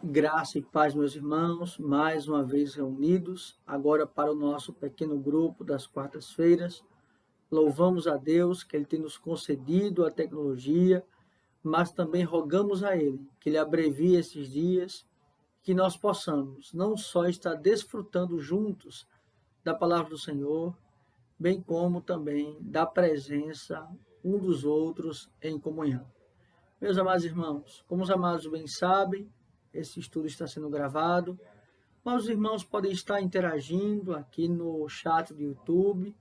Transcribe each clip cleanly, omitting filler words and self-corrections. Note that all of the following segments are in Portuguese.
Graça e paz, meus irmãos, mais uma vez reunidos, agora para o nosso pequeno grupo das quartas-feiras. Louvamos a Deus que Ele tem nos concedido a tecnologia, mas também rogamos a Ele que Ele abrevie esses dias, que nós possamos não só estar desfrutando juntos da palavra do Senhor, bem como também da presença um dos outros em comunhão. Meus amados irmãos, como os amados bem sabem, esse estudo está sendo gravado, mas os irmãos podem estar interagindo aqui no chat do YouTube,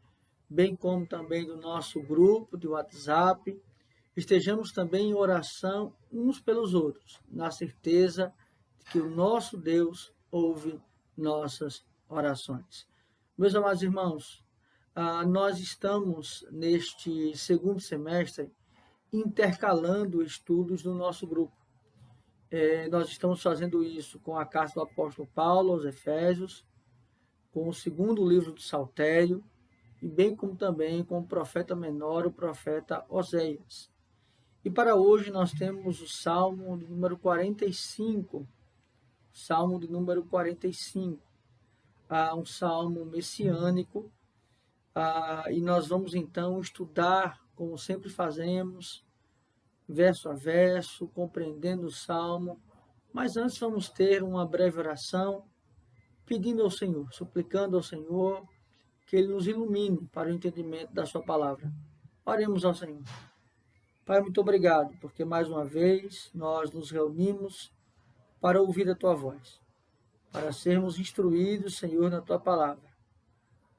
bem como também do nosso grupo de WhatsApp. Estejamos também em oração uns pelos outros, na certeza de que o nosso Deus ouve nossas orações. Meus amados irmãos, nós estamos neste segundo semestre intercalando estudos no nosso grupo. Nós estamos fazendo isso com a carta do apóstolo Paulo aos Efésios, com o segundo livro do Saltério, e bem como também com o profeta menor, o profeta Oséias. E para hoje nós temos o Salmo de número 45, Salmo de número 45, um salmo messiânico, e nós vamos então estudar, como sempre fazemos, verso a verso, compreendendo o Salmo, mas antes vamos ter uma breve oração, pedindo ao Senhor, suplicando ao Senhor, que Ele nos ilumine para o entendimento da sua palavra. Oremos ao Senhor. Pai, muito obrigado, porque mais uma vez nós nos reunimos para ouvir a tua voz, para sermos instruídos, Senhor, na tua palavra.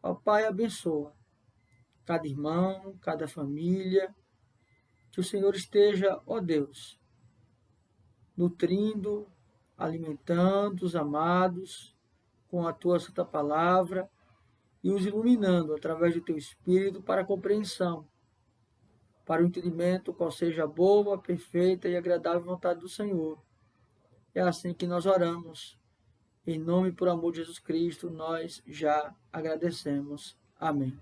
Ó Pai, abençoa cada irmão, cada família, que o Senhor esteja, ó Deus, nutrindo, alimentando os amados com a tua santa palavra e os iluminando através do teu Espírito para a compreensão, para o entendimento qual seja a boa, perfeita e agradável vontade do Senhor. É assim que nós oramos. Em nome e por amor de Jesus Cristo, nós já agradecemos. Amém.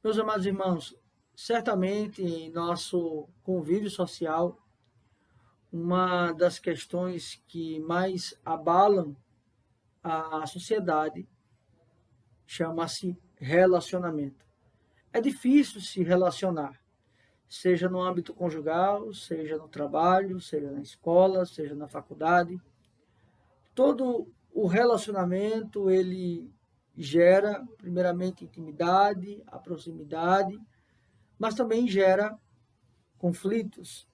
Meus amados irmãos, certamente em nosso convívio social, uma das questões que mais abalam a sociedade chama-se relacionamento. É difícil se relacionar, seja no âmbito conjugal, seja no trabalho, seja na escola, seja na faculdade. Todo o relacionamento, ele gera, primeiramente, intimidade, a proximidade, mas também gera conflitos.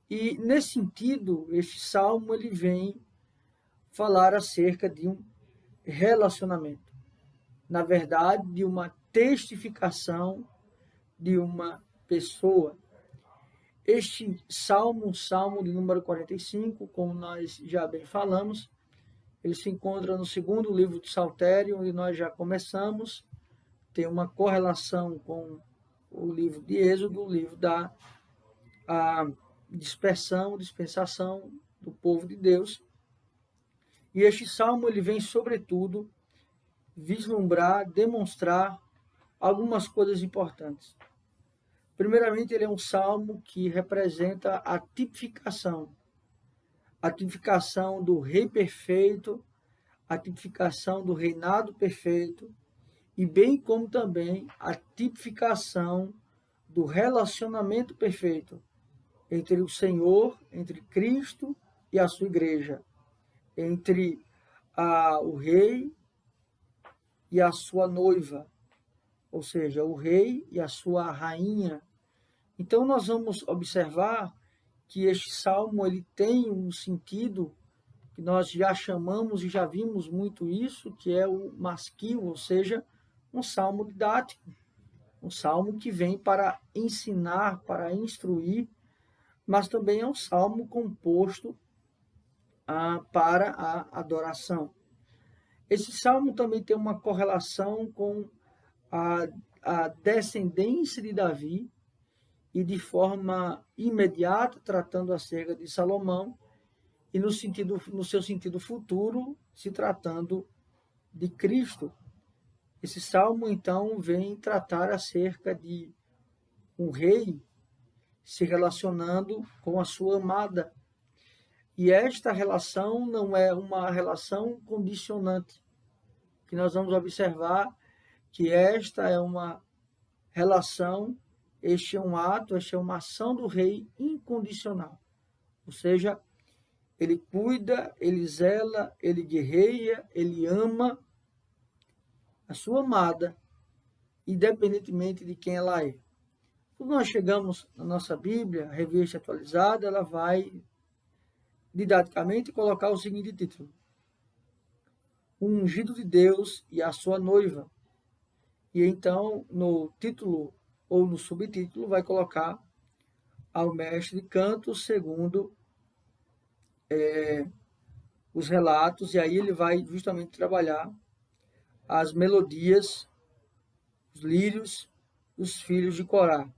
E, nesse sentido, este salmo ele vem falar acerca de um relacionamento. Na verdade, de uma testificação de uma pessoa. Este salmo, o salmo de número 45, como nós já bem falamos, ele se encontra no segundo livro do Saltério, onde nós já começamos, tem uma correlação com o livro de Êxodo, o livro da dispensação do povo de Deus. E este salmo ele vem, sobretudo, vislumbrar, demonstrar algumas coisas importantes. Primeiramente, ele é um salmo que representa a tipificação do rei perfeito, a tipificação do reinado perfeito, e bem como também a tipificação do relacionamento perfeito entre o Senhor, entre Cristo e a sua igreja, entre o rei e a sua noiva, ou seja, o rei e a sua rainha. Então nós vamos observar que este salmo ele tem um sentido que nós já chamamos e já vimos muito isso, que é o masquil, ou seja, um salmo didático, um salmo que vem para ensinar, para instruir, mas também é um salmo composto para a adoração. Esse salmo também tem uma correlação com a descendência de Davi, e de forma imediata, tratando acerca de Salomão, e no seu sentido futuro, se tratando de Cristo. Esse salmo, então, vem tratar acerca de um rei se relacionando com a sua amada. E esta relação não é uma relação condicionante, que nós vamos observar que esta é uma relação, este é um ato, esta é uma ação do rei incondicional. Ou seja, ele cuida, ele zela, ele guerreia, ele ama a sua amada, independentemente de quem ela é. Quando nós chegamos na nossa Bíblia, a revista atualizada, ela vai didaticamente colocar o seguinte título: O ungido de Deus e a sua noiva. E então, no título ou no subtítulo, vai colocar ao mestre de canto segundo os relatos, e aí ele vai justamente trabalhar as melodias, os lírios, os filhos de Corá.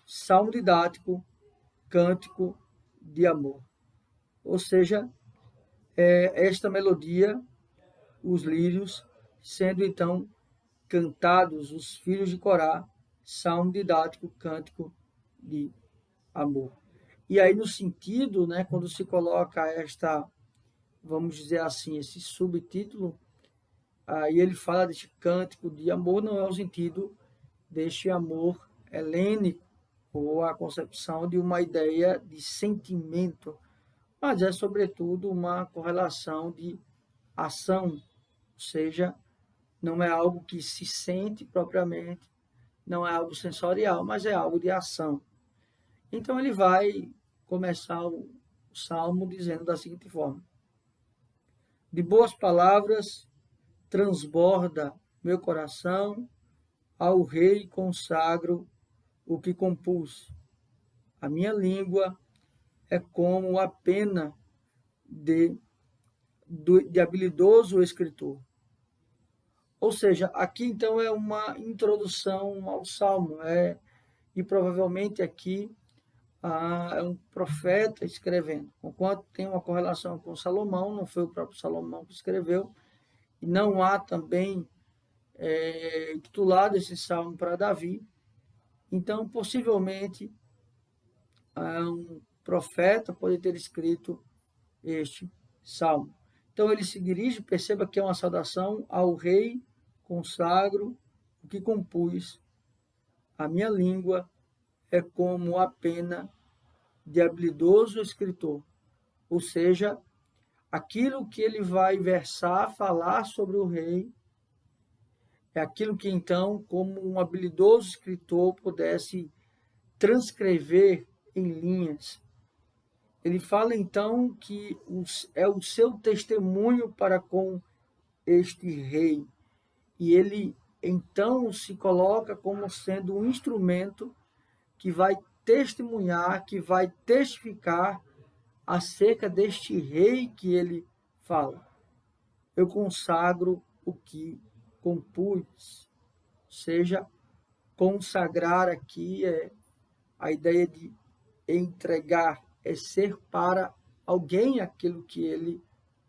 Salmo didático, cântico de amor. Ou seja, esta melodia, os lírios, sendo então cantados os filhos de Corá, salmo didático, cântico de amor. E aí no sentido, né, quando se coloca esta, vamos dizer assim, esse subtítulo, aí ele fala deste cântico de amor, não é o sentido deste amor helênico, ou a concepção de uma ideia de sentimento, mas é sobretudo uma correlação de ação, ou seja, não é algo que se sente propriamente, não é algo sensorial, mas é algo de ação. Então ele vai começar o salmo dizendo da seguinte forma: de boas palavras transborda meu coração, ao rei consagro o que compus. A minha língua é como a pena de habilidoso escritor. Ou seja, aqui então é uma introdução ao Salmo, e provavelmente aqui é um profeta escrevendo, enquanto tem uma correlação com Salomão, não foi o próprio Salomão que escreveu, e não há também titulado esse Salmo para Davi, então possivelmente um profeta pode ter escrito este Salmo. Então ele se dirige, perceba que é uma saudação ao rei, consagro o que compus. A minha língua é como a pena de habilidoso escritor. Ou seja, aquilo que ele vai versar, falar sobre o rei, é aquilo que então, como um habilidoso escritor, pudesse transcrever em linhas. Ele fala então que é o seu testemunho para com este rei. E ele então se coloca como sendo um instrumento que vai testemunhar, que vai testificar acerca deste rei que ele fala. Eu consagro o que compus. Ou seja, consagrar aqui é a ideia de entregar, é ser para alguém aquilo que ele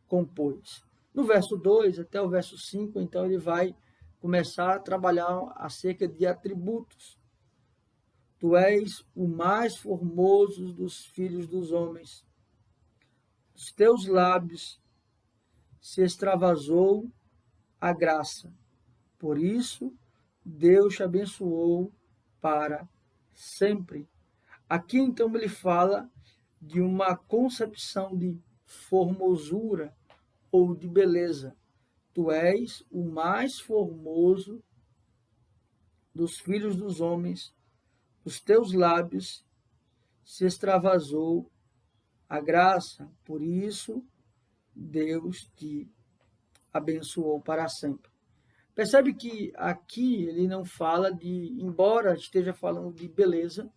compôs. No verso 2 até o verso 5, então, ele vai começar a trabalhar acerca de atributos. Tu és o mais formoso dos filhos dos homens. Os teus lábios se extravasou a graça. Por isso, Deus te abençoou para sempre. Aqui, então, ele fala de uma concepção de formosura ou de beleza. Tu és o mais formoso dos filhos dos homens, os teus lábios se extravasou a graça, por isso Deus te abençoou para sempre. Percebe que aqui ele não fala de, embora esteja falando de beleza,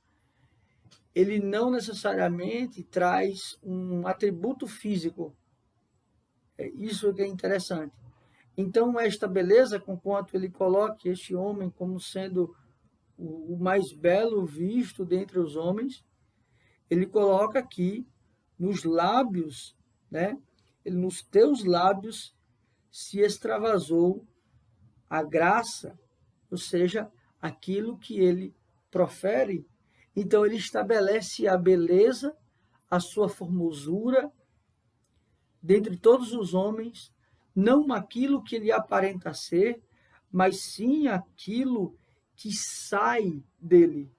ele não necessariamente traz um atributo físico. Isso que é interessante. Então, esta beleza, conquanto ele coloque este homem como sendo o mais belo visto dentre os homens, ele coloca aqui nos lábios, né? Nos teus lábios se extravasou a graça, ou seja, aquilo que ele profere. Então, ele estabelece a beleza a sua formosura dentre todos os homens, não aquilo que ele aparenta ser, mas sim aquilo que sai dele.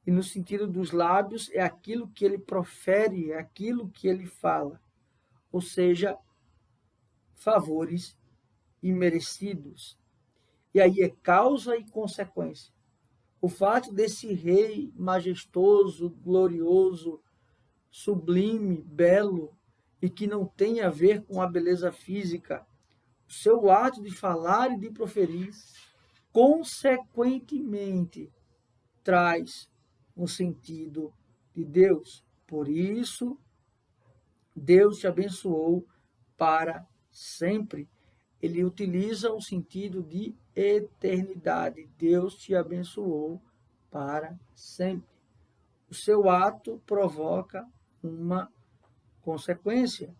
E no sentido dos lábios, é aquilo que ele profere, é aquilo que ele fala. Ou seja, favores imerecidos. E aí é causa e consequência. O fato desse rei majestoso, glorioso, sublime, belo, e que não tem a ver com a beleza física, o seu ato de falar e de proferir, consequentemente, traz um sentido de Deus. Por isso, Deus te abençoou para sempre. Ele utiliza o sentido de eternidade. Deus te abençoou para sempre. O seu ato provoca uma consequência.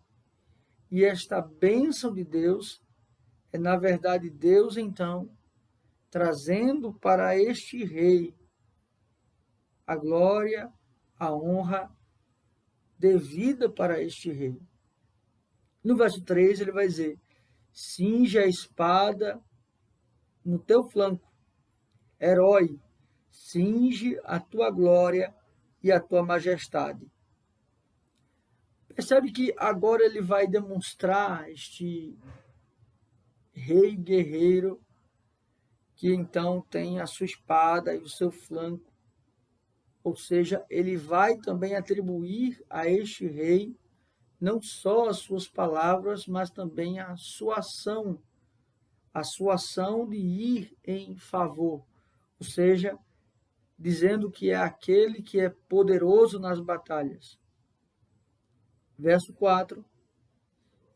E esta bênção de Deus é, na verdade, Deus, então, trazendo para este rei a glória, a honra devida para este rei. No verso 3, ele vai dizer: cinge a espada no teu flanco, herói, cinge a tua glória e a tua majestade. Percebe que agora ele vai demonstrar este rei guerreiro que então tem a sua espada e o seu flanco. Ou seja, ele vai também atribuir a este rei não só as suas palavras, mas também a sua ação de ir em favor. Ou seja, dizendo que é aquele que é poderoso nas batalhas. Verso 4.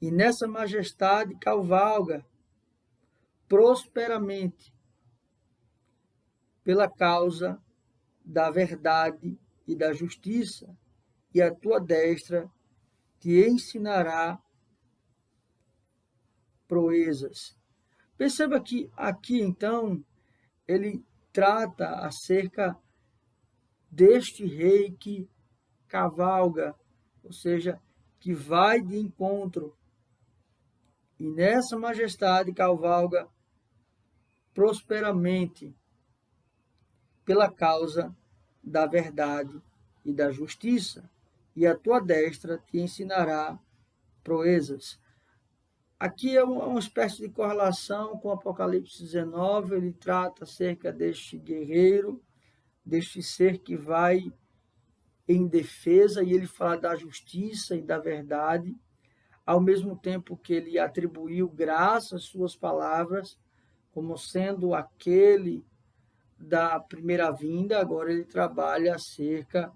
E nessa majestade cavalga prosperamente pela causa da verdade e da justiça, e a tua destra te ensinará proezas. Perceba que aqui, então, ele trata acerca deste rei que cavalga, ou seja, que vai de encontro. E nessa majestade cavalga prosperamente pela causa da verdade e da justiça, e a tua destra te ensinará proezas. Aqui é uma espécie de correlação com Apocalipse 19, ele trata acerca deste guerreiro, deste ser que vai em defesa, e ele fala da justiça e da verdade, ao mesmo tempo que ele atribuiu graça às suas palavras, como sendo aquele da primeira vinda, agora ele trabalha acerca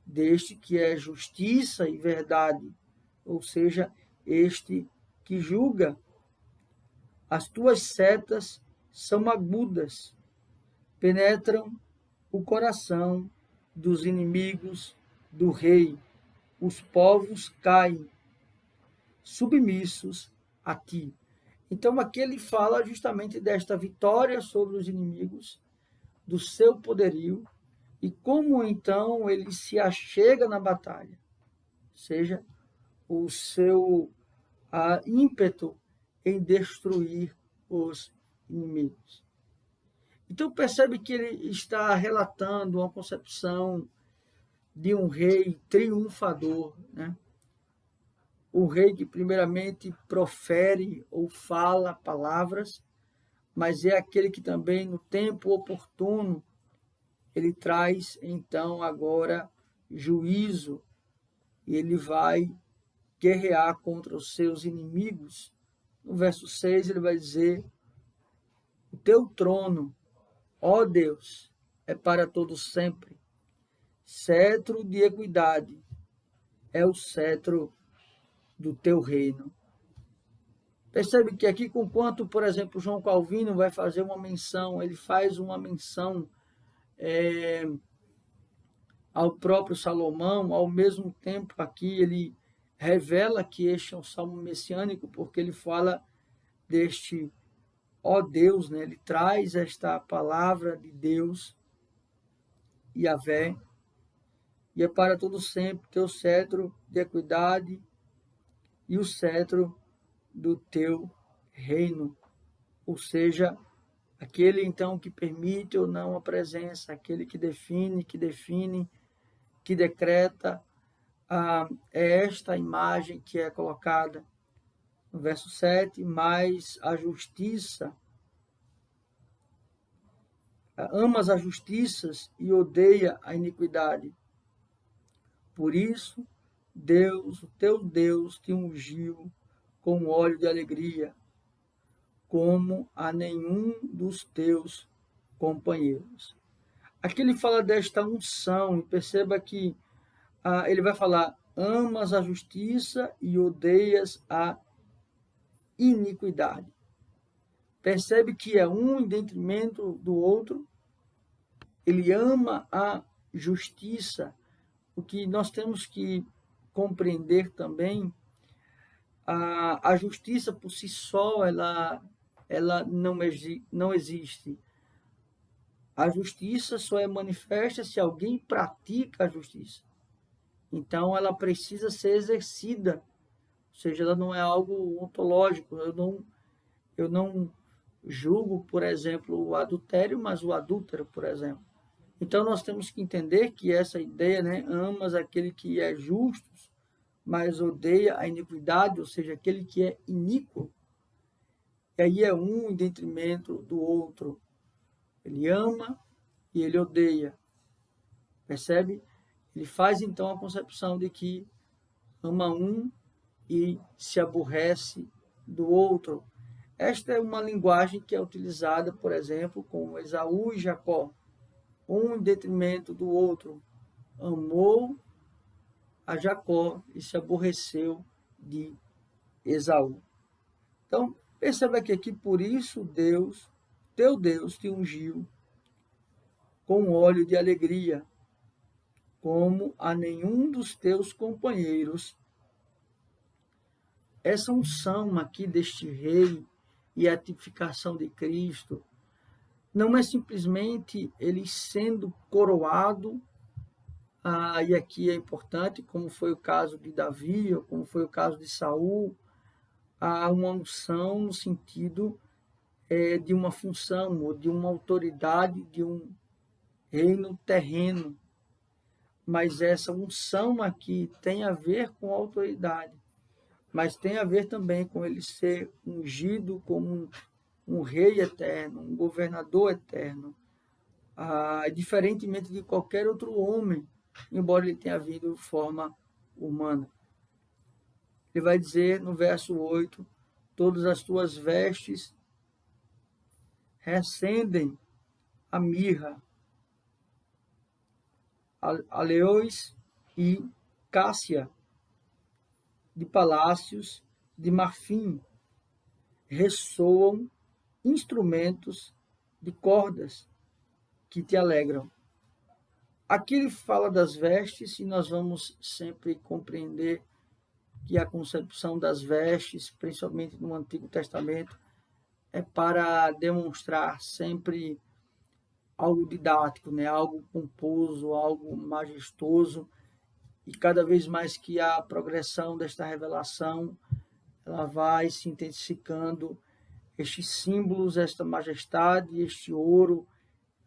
deste que é justiça e verdade, ou seja, este que julga. As tuas setas são agudas, penetram o coração dos inimigos do rei. Os povos caem, submissos a ti. Então aqui ele fala justamente desta vitória sobre os inimigos, do seu poderio, e como então ele se achega na batalha, ou seja, o seu ímpeto em destruir os inimigos. Então percebe que ele está relatando uma concepção de um rei triunfador, né? O rei que primeiramente profere ou fala palavras, mas é aquele que também no tempo oportuno ele traz então agora juízo, e ele vai guerrear contra os seus inimigos. No verso 6 ele vai dizer: o teu trono, ó Deus, é para todo sempre. Cetro de equidade é o cetro do teu reino. Percebe que aqui, conquanto, por exemplo, João Calvino vai fazer uma menção, ele faz uma menção ao próprio Salomão, ao mesmo tempo aqui ele revela que este é um salmo messiânico, porque ele fala deste ó Deus, né? Ele traz esta palavra de Deus, Yahvé, e é para todo sempre teu cetro de equidade e o cetro do teu reino. Ou seja, aquele então que permite ou não a presença, aquele que define, que decreta, é esta imagem que é colocada no verso 7, mas a justiça, amas a justiça e odeia a iniquidade. Por isso, Deus, o teu Deus, te ungiu com óleo de alegria, como a nenhum dos teus companheiros. Aqui ele fala desta unção, e perceba que ele vai falar: amas a justiça e odeias a iniquidade. Percebe que é um em detrimento do outro. Ele ama a justiça. O que nós temos que compreender também, a justiça por si só, ela não existe. A justiça só é manifesta se alguém pratica a justiça. Então, ela precisa ser exercida, ou seja, ela não é algo ontológico. Eu não julgo, por exemplo, o adultério, mas o adúltero, por exemplo. Então, nós temos que entender que essa ideia, né, amas aquele que é justo, mas odeia a iniquidade, ou seja, aquele que é iníquo. E aí é um em detrimento do outro. Ele ama e ele odeia. Percebe? Ele faz então a concepção de que ama um e se aborrece do outro. Esta é uma linguagem que é utilizada, por exemplo, com Esaú e Jacó. Um em detrimento do outro. Amou a Jacó e se aborreceu de Esaú. Então, perceba que aqui, por isso, Deus, teu Deus, te ungiu com óleo de alegria, como a nenhum dos teus companheiros. Essa unção aqui deste rei e a tipificação de Cristo não é simplesmente ele sendo coroado, e aqui é importante, como foi o caso de Davi, ou como foi o caso de Saul, há uma unção no sentido de uma função, ou de uma autoridade, de um reino terreno. Mas essa unção aqui tem a ver com autoridade, mas tem a ver também com ele ser ungido como um rei eterno, um governador eterno, diferentemente de qualquer outro homem, embora ele tenha vindo de forma humana. Ele vai dizer no verso 8, todas as tuas vestes recendem a mirra, aleões e cássia, de palácios de marfim, ressoam instrumentos de cordas que te alegram. Aqui ele fala das vestes e nós vamos sempre compreender que a concepção das vestes, principalmente no Antigo Testamento, é para demonstrar sempre algo didático, né? Algo pomposo, algo majestoso. E cada vez mais que a progressão desta revelação, ela vai se intensificando, estes símbolos, esta majestade, este ouro,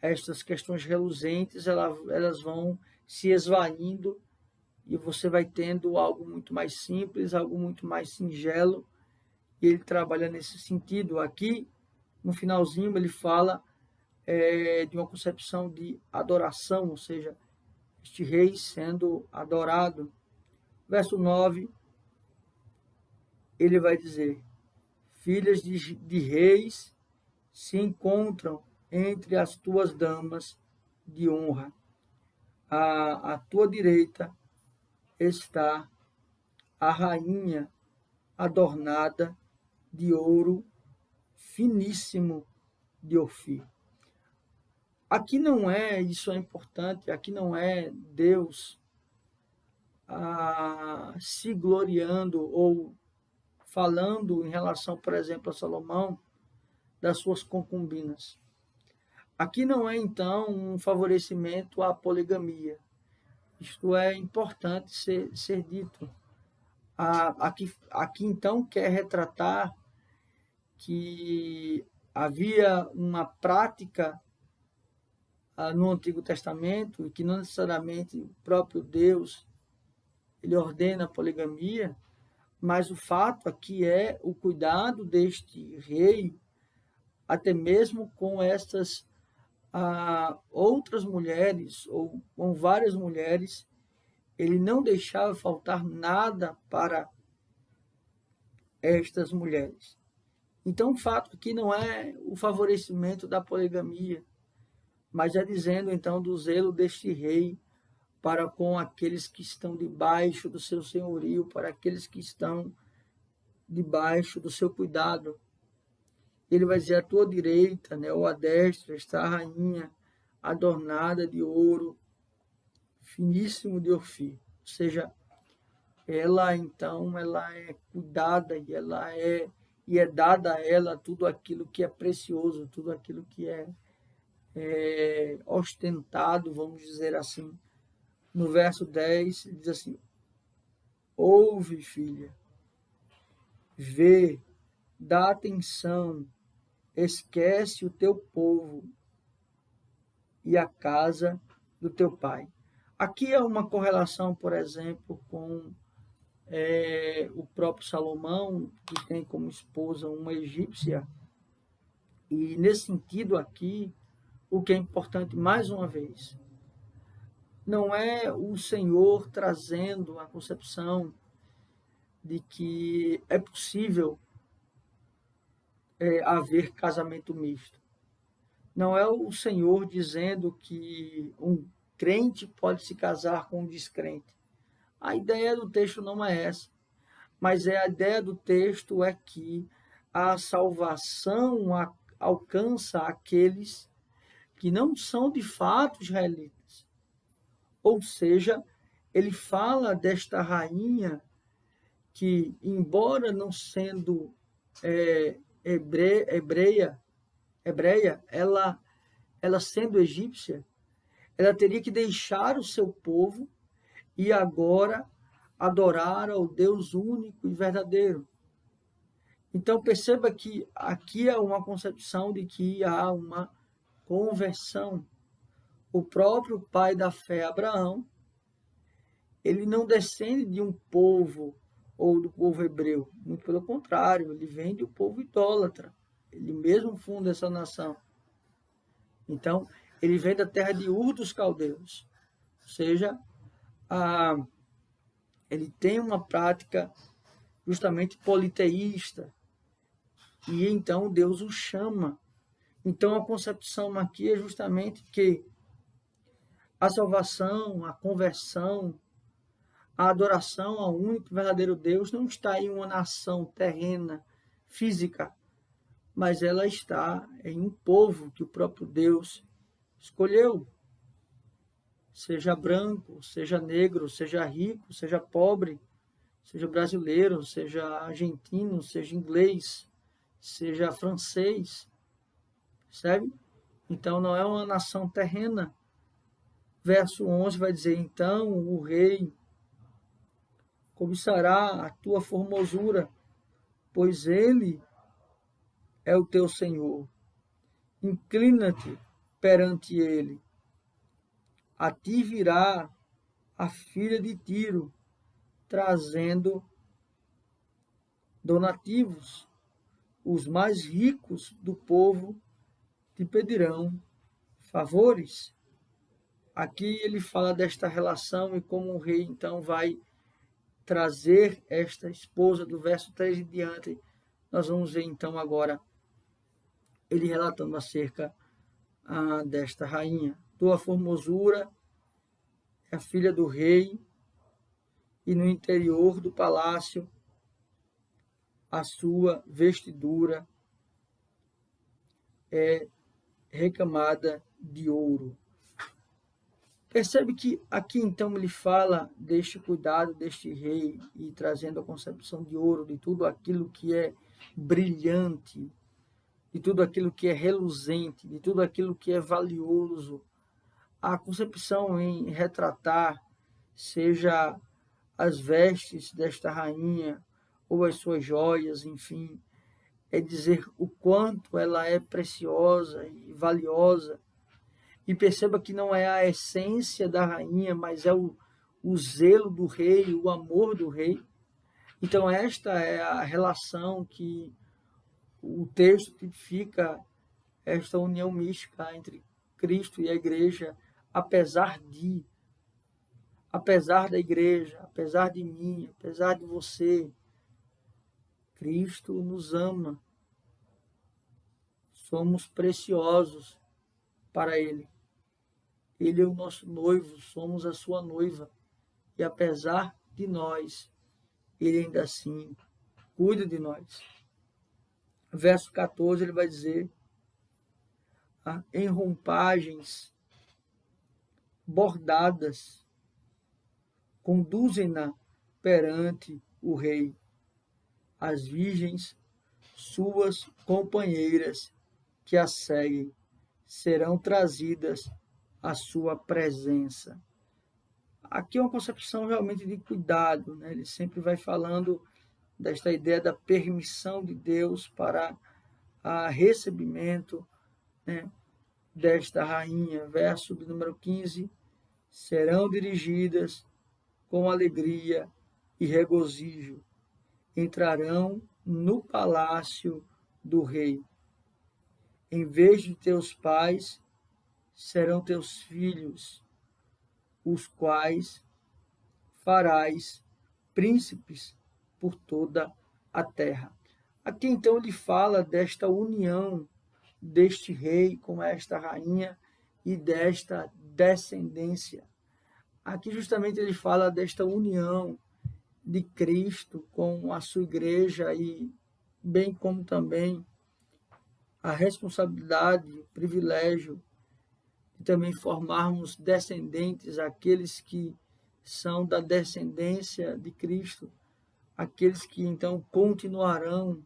estas questões reluzentes, elas vão se esvaindo e você vai tendo algo muito mais simples, algo muito mais singelo, e ele trabalha nesse sentido. Aqui, no finalzinho, ele fala de uma concepção de adoração, ou seja, este rei sendo adorado. Verso 9, ele vai dizer: filhas de reis se encontram entre as tuas damas de honra. À tua direita está a rainha adornada de ouro finíssimo de Ofir. Aqui não é, isso é importante, aqui não é Deus se gloriando ou falando em relação, por exemplo, a Salomão, das suas concubinas. Aqui não é, então, um favorecimento à poligamia. Isto é importante ser dito. Aqui então quer retratar que havia uma prática no Antigo Testamento e que não necessariamente o próprio Deus ele ordena a poligamia, mas o fato aqui é o cuidado deste rei, até mesmo com estas outras mulheres, ou com várias mulheres, ele não deixava faltar nada para estas mulheres. Então, o fato aqui não é o favorecimento da poligamia, mas é dizendo, então, do zelo deste rei para com aqueles que estão debaixo do seu senhorio, para aqueles que estão debaixo do seu cuidado. Ele vai dizer, à tua direita, né, ou à destra, está a rainha adornada de ouro, finíssimo de Ofir. Ou seja, ela então ela é cuidada e é dada a ela tudo aquilo que é precioso, tudo aquilo que é ostentado, vamos dizer assim. No verso 10, ele diz assim: ouve, filha, vê, dá atenção, esquece o teu povo e a casa do teu pai. Aqui é uma correlação, por exemplo, com o próprio Salomão, que tem como esposa uma egípcia. E nesse sentido aqui, o que é importante, mais uma vez, não é o Senhor trazendo a concepção de que é possível haver casamento misto. Não é o Senhor dizendo que um crente pode se casar com um descrente. A ideia do texto não é essa, mas a ideia do texto é que a salvação alcança aqueles que não são de fato israelitas. Ou seja, ele fala desta rainha que, embora não sendo hebreia, ela sendo egípcia, ela teria que deixar o seu povo e agora adorar ao Deus único e verdadeiro. Então perceba que aqui é uma concepção de que há uma conversão. O próprio pai da fé, Abraão, ele não descende de um povo ou do povo hebreu, muito pelo contrário, ele vem do povo idólatra. Ele mesmo funda essa nação. Então, ele vem da terra de Ur dos Caldeus. Ou seja, ele tem uma prática justamente politeísta. E então Deus o chama. Então, a concepção aqui é justamente que a salvação, a conversão, a adoração ao único e verdadeiro Deus não está em uma nação terrena, física, mas ela está em um povo que o próprio Deus escolheu. Seja branco, seja negro, seja rico, seja pobre, seja brasileiro, seja argentino, seja inglês, seja francês, percebe? Então não é uma nação terrena. Verso 11 vai dizer, então o rei cobiçará a tua formosura, pois ele é o teu Senhor. Inclina-te perante ele. A ti virá a filha de Tiro, trazendo donativos. Os mais ricos do povo te pedirão favores. Aqui ele fala desta relação e como o rei então vai trazer esta esposa do verso 3 em diante. Nós vamos ver então agora ele relatando acerca desta rainha. Tua formosura é a filha do rei, e no interior do palácio a sua vestidura é recamada de ouro. Percebe que aqui então ele fala deste cuidado deste rei e trazendo a concepção de ouro, de tudo aquilo que é brilhante, de tudo aquilo que é reluzente, de tudo aquilo que é valioso. A concepção em retratar seja as vestes desta rainha, ou as suas joias, enfim, é dizer o quanto ela é preciosa e valiosa. E perceba que não é a essência da rainha, mas é o zelo do rei, o amor do rei. Então, esta é a relação que o texto tipifica, esta união mística entre Cristo e a igreja, apesar da igreja, apesar de mim, apesar de você, Cristo nos ama. Somos preciosos para Ele. Ele é o nosso noivo, somos a sua noiva. E apesar de nós, Ele ainda assim cuida de nós. Verso 14, ele vai dizer: em rompagens bordadas, conduzem-na perante o rei. As virgens, suas companheiras, que a seguem, serão trazidas à sua presença. Aqui é uma concepção realmente de cuidado, né? Ele sempre vai falando desta ideia da permissão de Deus para a recebimento, né, desta rainha. Verso do número 15: serão dirigidas com alegria e regozijo, entrarão no palácio do rei. Em vez de teus pais, serão teus filhos, os quais farás príncipes por toda a terra. Aqui então ele fala desta união deste rei com esta rainha e desta descendência. Aqui justamente ele fala desta união de Cristo com a sua igreja e bem como também a responsabilidade, o privilégio de também formarmos descendentes, aqueles que são da descendência de Cristo, aqueles que então continuarão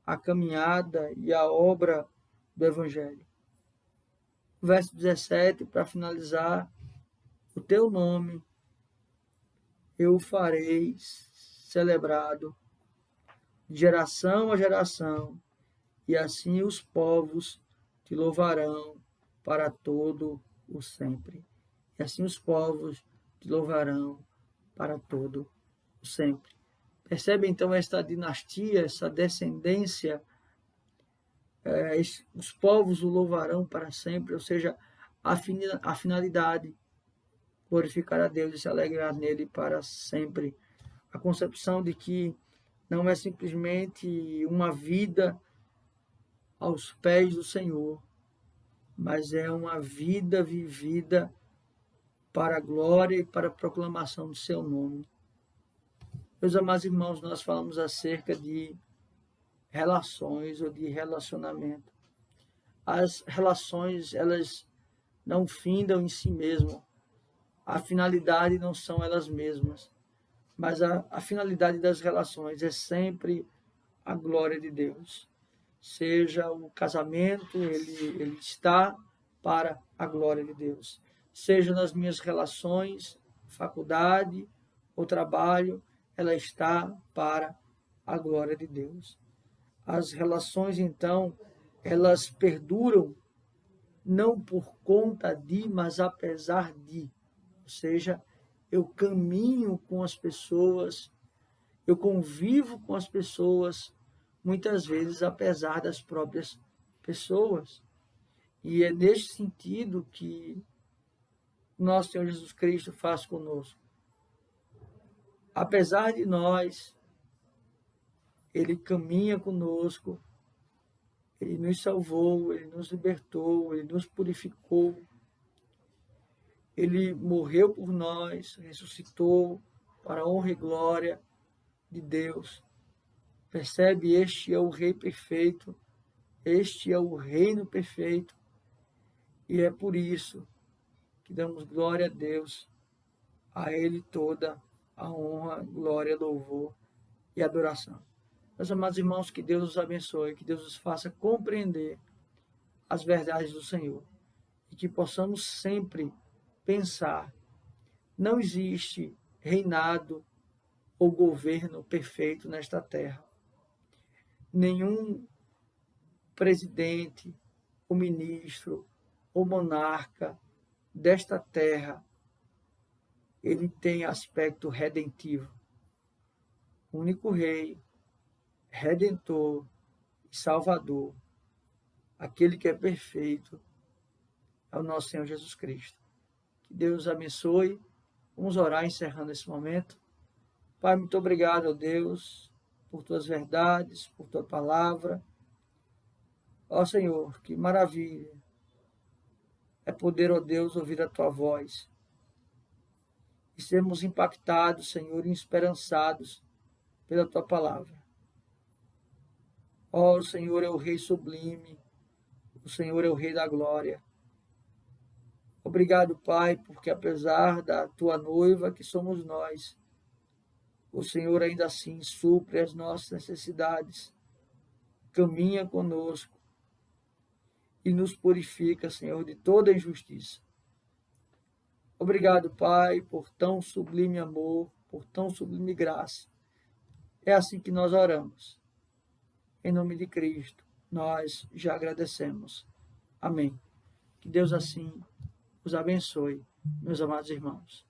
a caminhada e a obra do Evangelho. Verso 17, para finalizar: o teu nome eu farei celebrado de geração a geração, e assim os povos te louvarão para todo o sempre. E assim os povos te louvarão para todo o sempre. Percebe então esta dinastia, essa descendência? Os povos o louvarão para sempre, ou seja, a finalidade, glorificar a Deus e se alegrar nele para sempre. A concepção de que não é simplesmente uma vida aos pés do Senhor, mas é uma vida vivida para a glória e para a proclamação do seu nome. Meus amados irmãos, nós falamos acerca de relações ou de relacionamento. As relações, elas não findam em si mesmas. A finalidade não são elas mesmas, mas a finalidade das relações é sempre a glória de Deus. Seja o casamento, ele está para a glória de Deus. Seja nas minhas relações, faculdade ou trabalho, ela está para a glória de Deus. As relações, então, elas perduram não por conta de, mas apesar de. Ou seja, eu caminho com as pessoas, eu convivo com as pessoas, muitas vezes apesar das próprias pessoas. E é neste sentido que nosso Senhor Jesus Cristo faz conosco. Apesar de nós, Ele caminha conosco, Ele nos salvou, Ele nos libertou, Ele nos purificou, Ele morreu por nós, ressuscitou para a honra e glória de Deus. Percebe? Este é o Rei perfeito, este é o reino perfeito, e é por isso que damos glória a Deus, a Ele toda a honra, glória, louvor e adoração. Meus amados irmãos, que Deus os abençoe, que Deus os faça compreender as verdades do Senhor e que possamos sempre pensar Não existe reinado ou governo perfeito nesta terra. Nenhum presidente, ou ministro, ou monarca desta terra, ele tem aspecto redentivo. O único rei, redentor e salvador, aquele que é perfeito, é o nosso Senhor Jesus Cristo. Que Deus abençoe. Vamos orar encerrando esse momento. Pai, muito obrigado, ó Deus, por tuas verdades, por tua palavra. Ó Senhor, que maravilha é poder, ó Deus, ouvir a tua voz e sermos impactados, Senhor, e esperançados pela tua palavra. Ó, o Senhor é o Rei sublime, o Senhor é o Rei da glória. Obrigado, Pai, porque apesar da tua noiva, que somos nós, o Senhor ainda assim supre as nossas necessidades, caminha conosco e nos purifica, Senhor, de toda injustiça. Obrigado, Pai, por tão sublime amor, por tão sublime graça. É assim que nós oramos. Em nome de Cristo, nós já agradecemos. Amém. Que Deus assim os abençoe, meus amados irmãos.